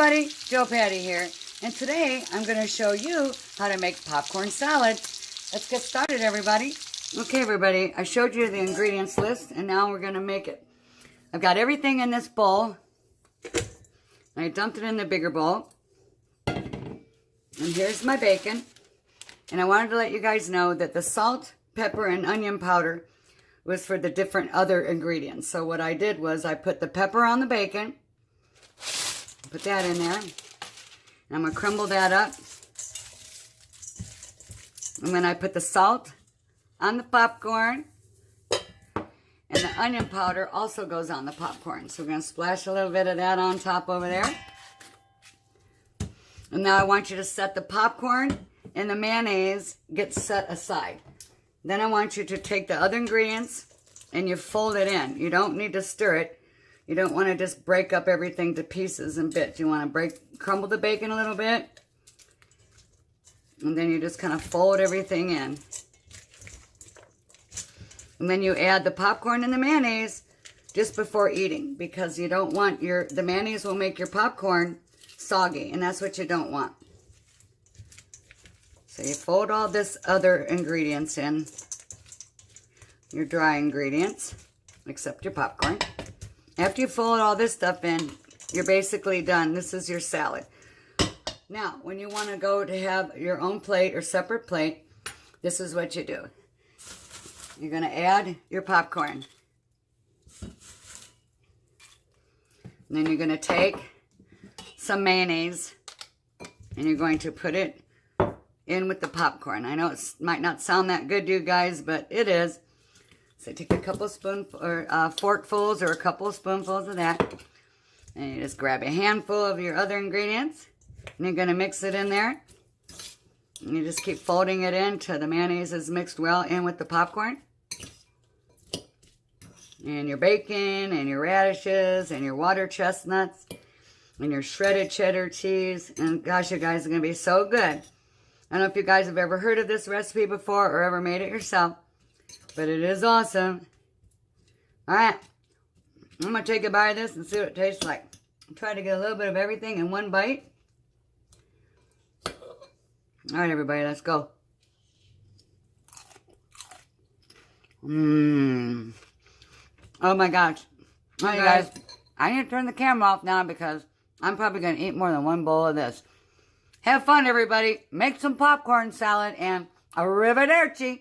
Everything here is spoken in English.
everybody, JoPaddy here, and today I'm going to show you how to make popcorn salad. Let's get started, everybody. Okay, everybody, I showed you the ingredients list, and now we're going to make it. I've got everything in this bowl. I dumped it in the bigger bowl. And here's my bacon. And I wanted to let you guys know that the salt, pepper, and onion powder was for the different other ingredients. So what I did was I put the pepper on the bacon. Put that in there. And I'm going to crumble that up. And then I put the salt on the popcorn. And the onion powder also goes on the popcorn. So we're going to splash a little bit of that on top over there. And now I want you to set the popcorn and the mayonnaise get set aside. Then I want you to take the other ingredients and you fold it in. You don't need to stir it. You don't want to just break up everything to pieces and bits. You want to crumble the bacon a little bit. And then you just kind of fold everything in. And then you add the popcorn and the mayonnaise just before eating, because you don't want the mayonnaise will make your popcorn soggy, and that's what you don't want. So you fold all this other ingredients in, your dry ingredients, except your popcorn. After you fold all this stuff in, you're basically done. This is your salad. Now, when you want to go to have your own plate or separate plate, this is what you do. You're going to add your popcorn. And then you're going to take some mayonnaise and you're going to put it in with the popcorn. I know it might not sound that good to you guys, but it is. So take a couple forkfuls or a couple of spoonfuls of that. And you just grab a handful of your other ingredients. And you're going to mix it in there. And you just keep folding it in till the mayonnaise is mixed well in with the popcorn. And your bacon and your radishes and your water chestnuts and your shredded cheddar cheese. And gosh, you guys are going to be so good. I don't know if you guys have ever heard of this recipe before or ever made it yourself, but it is awesome. All right, I'm going to take a bite of this and see what it tastes like. Try to get a little bit of everything in one bite. All right, everybody, let's go. Mmm. Oh, my gosh. All right, you guys, I need to turn the camera off now because I'm probably going to eat more than one bowl of this. Have fun, everybody. Make some popcorn salad and arrivederci.